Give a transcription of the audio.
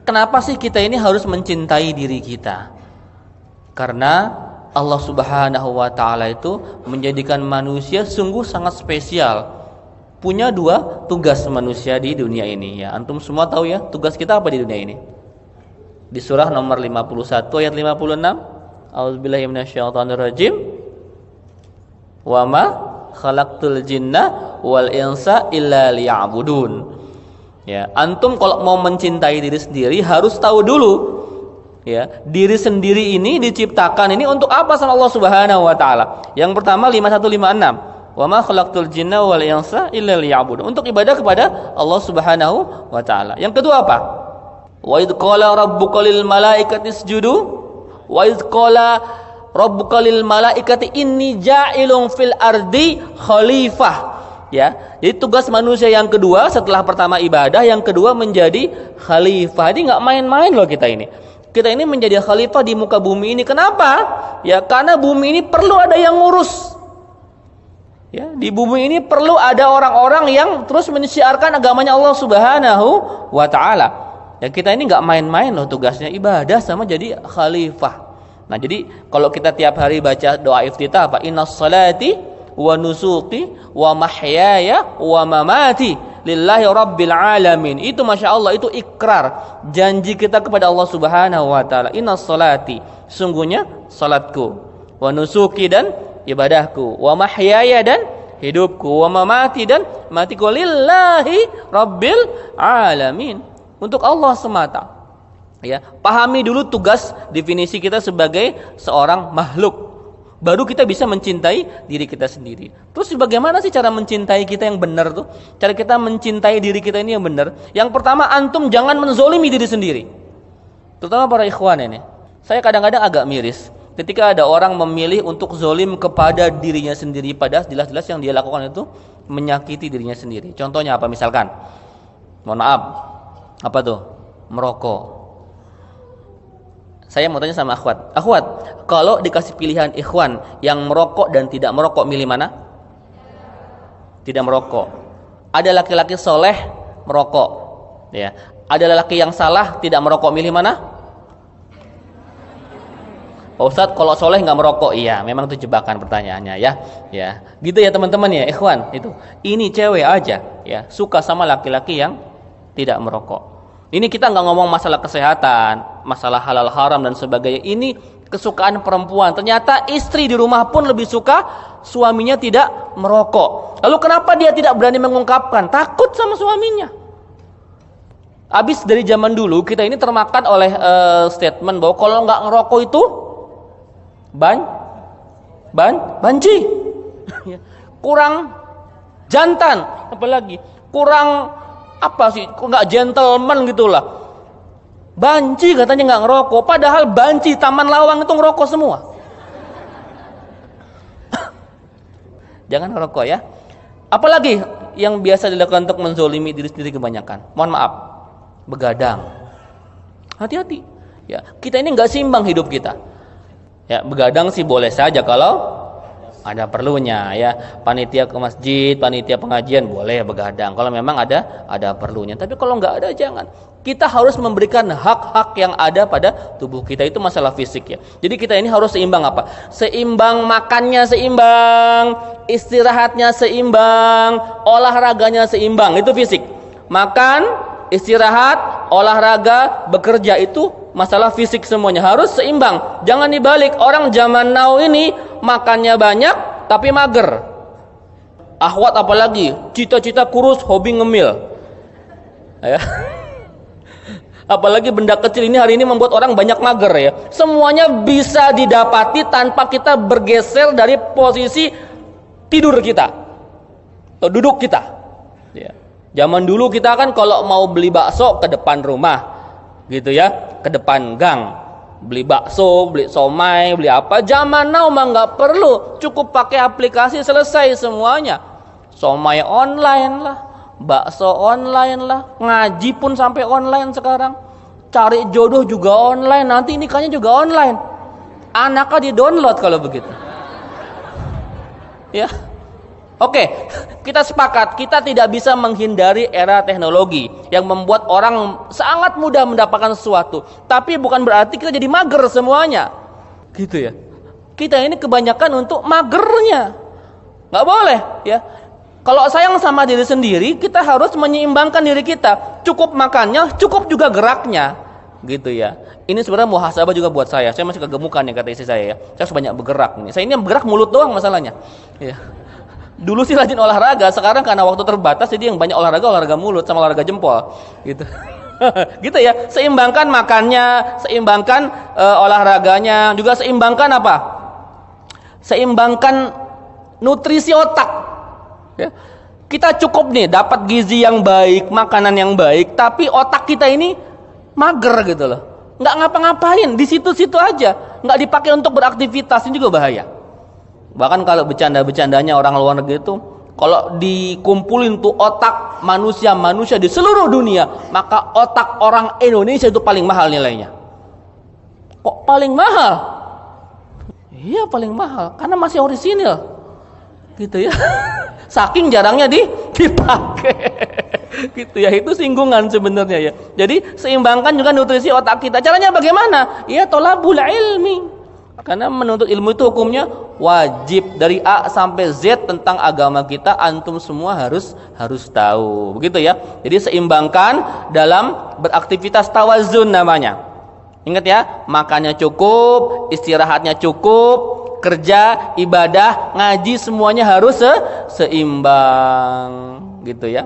Kenapa sih kita ini harus mencintai diri kita? Karena Allah Subhanahu wa taala itu menjadikan manusia sungguh sangat spesial. Punya dua tugas manusia di dunia ini ya. Antum semua tahu ya, tugas kita apa di dunia ini? Di surah nomor 51 ayat 56. A'udzubillahi minasyaitonirrajim. Wa ma khalaqtul jinna wal insa illa liya'budun. Ya, antum kalau mau mencintai diri sendiri harus tahu dulu ya, diri sendiri ini diciptakan ini untuk apa sama Allah Subhanahu wa taala. Yang pertama 5156. Wa ma khalaqtul jinna wal insa illa liya'budun. Untuk ibadah kepada Allah Subhanahu wa taala. Yang kedua apa? Wa idz qala rabbuka lil malaikati isjudu wa idz qala rabbuka lil malaikati inni ja'ilun fil ardi khalifah. Ya, jadi tugas manusia yang kedua setelah pertama ibadah, yang kedua menjadi khalifah. Ini nggak main-main loh kita ini. Kita ini menjadi khalifah di muka bumi ini. Kenapa? Ya karena bumi ini perlu ada yang ngurus. Ya, di bumi ini perlu ada orang-orang yang terus mensiarkan agamanya Allah Subhanahu wa taala. Ya kita ini nggak main-main loh tugasnya, ibadah sama jadi khalifah. Nah, jadi kalau kita tiap hari baca doa iftitah apa? Innas salati wa nusuki wa mahyaya wa mamati lillahi rabbil alamin. Itu Masya Allah, itu ikrar janji kita kepada Allah Subhanahu wa ta'ala. Innas salati, sungguhnya salatku, wa nusuki dan ibadahku, wa mahyaya dan hidupku, wa mamati dan matiku lillahi rabbil alamin, untuk Allah semata. Ya, pahami dulu tugas definisi kita sebagai seorang makhluk, baru kita bisa mencintai diri kita sendiri. Terus bagaimana sih cara mencintai kita yang benar tuh? Cara kita mencintai diri kita ini yang benar. Yang pertama, antum jangan menzolimi diri sendiri. Terutama para ikhwan ini. Saya kadang-kadang agak miris ketika ada orang memilih untuk zolim kepada dirinya sendiri, padahal jelas-jelas yang dia lakukan itu menyakiti dirinya sendiri. Contohnya apa misalkan? Mohon maaf. Apa tuh? Merokok. Saya mau tanya sama akhwat. Akhwat, kalau dikasih pilihan ikhwan yang merokok dan tidak merokok, milih mana? Tidak merokok. Ada laki-laki soleh merokok, ya. Ada laki yang salah tidak merokok, milih mana? Pak Ustadz, kalau soleh nggak merokok, iya. Memang itu jebakan pertanyaannya, ya. Ya, gitu ya teman-teman ya, ikhwan. Itu. Ini cewek aja, ya, suka sama laki-laki yang tidak merokok. Ini kita nggak ngomong masalah kesehatan, masalah halal haram dan sebagainya. Ini kesukaan perempuan. Ternyata istri di rumah pun lebih suka suaminya tidak merokok. Lalu kenapa dia tidak berani mengungkapkan? Takut sama suaminya. Habis dari zaman dulu kita ini termakan oleh statement bahwa kalau nggak ngerokok itu banci, kurang jantan, apalagi kurang apa sih, kok nggak gentleman gitulah. Banci katanya nggak ngerokok, padahal banci Taman Lawang itu ngerokok semua. Jangan ngerokok ya. Apalagi yang biasa dilakukan untuk menzolimi diri sendiri kebanyakan. Mohon maaf, begadang. Hati-hati. Ya, kita ini nggak seimbang hidup kita. Ya, begadang sih boleh saja kalau ada perlunya ya. Panitia ke masjid, panitia pengajian boleh begadang kalau memang ada perlunya. Tapi kalau nggak ada jangan. Kita harus memberikan hak-hak yang ada pada tubuh kita, itu masalah fisik ya. Jadi kita ini harus seimbang apa? Seimbang makannya seimbang, istirahatnya seimbang, olahraganya seimbang, itu fisik. Makan, istirahat, olahraga, bekerja, itu masalah fisik semuanya harus seimbang. Jangan dibalik. Orang zaman now ini makannya banyak tapi mager. Akhwat apalagi cita-cita kurus, hobi ngemil. Ya. Apalagi benda kecil ini hari ini membuat orang banyak mager ya. Semuanya bisa didapati tanpa kita bergeser dari posisi tidur kita atau duduk kita. Ya. Zaman dulu kita kan kalau mau beli bakso ke depan rumah, gitu ya, ke depan gang, beli bakso, beli somai, beli apa. Zaman now mah nggak perlu, cukup pakai aplikasi selesai semuanya. Somai online lah, bakso online lah, ngaji pun sampai online sekarang. Cari jodoh juga online, nanti nikahnya juga online. Anaknya di download kalau begitu. Ya, Oke, kita sepakat, kita tidak bisa menghindari era teknologi yang membuat orang sangat mudah mendapatkan sesuatu. Tapi bukan berarti kita jadi mager semuanya. Gitu ya. Kita ini kebanyakan untuk magernya. Nggak boleh ya. Kalau sayang sama diri sendiri, kita harus menyeimbangkan diri kita. Cukup makannya, cukup juga geraknya. Gitu ya. Ini sebenarnya muhasabah juga buat saya. Saya masih kegemukan ya kata istri saya ya. Saya harus banyak bergerak nih. Saya ini bergerak mulut doang masalahnya. Ya. Dulu sih rajin olahraga, sekarang karena waktu terbatas jadi yang banyak olahraga mulut sama olahraga jempol. Gitu. Gitu ya. Seimbangkan makannya, seimbangkan olahraganya, juga seimbangkan apa? Seimbangkan nutrisi otak. Ya. Kita cukup nih dapat gizi yang baik, makanan yang baik, tapi otak kita ini mager gitu loh. Nggak ngapa-ngapain, di situ-situ aja, nggak dipakai untuk beraktivitas, ini juga bahaya. Bahkan kalau bercanda-bercandanya orang luar negeri itu, kalau dikumpulin tuh otak manusia di seluruh dunia, maka otak orang Indonesia itu paling mahal nilainya. Kok paling mahal? Iya paling mahal, karena masih orisinil. Gitu ya. Saking jarangnya dipakai. Gitu ya, itu singgungan sebenarnya ya. Jadi seimbangkan juga nutrisi otak kita. Caranya bagaimana? Ya tolabul ilmi. Karena menuntut ilmu itu hukumnya wajib, dari A sampai Z tentang agama kita antum semua harus tahu. Begitu ya. Jadi seimbangkan dalam beraktivitas tawazun namanya. Ingat ya, makannya cukup, istirahatnya cukup, kerja, ibadah, ngaji semuanya harus seimbang. Gitu ya.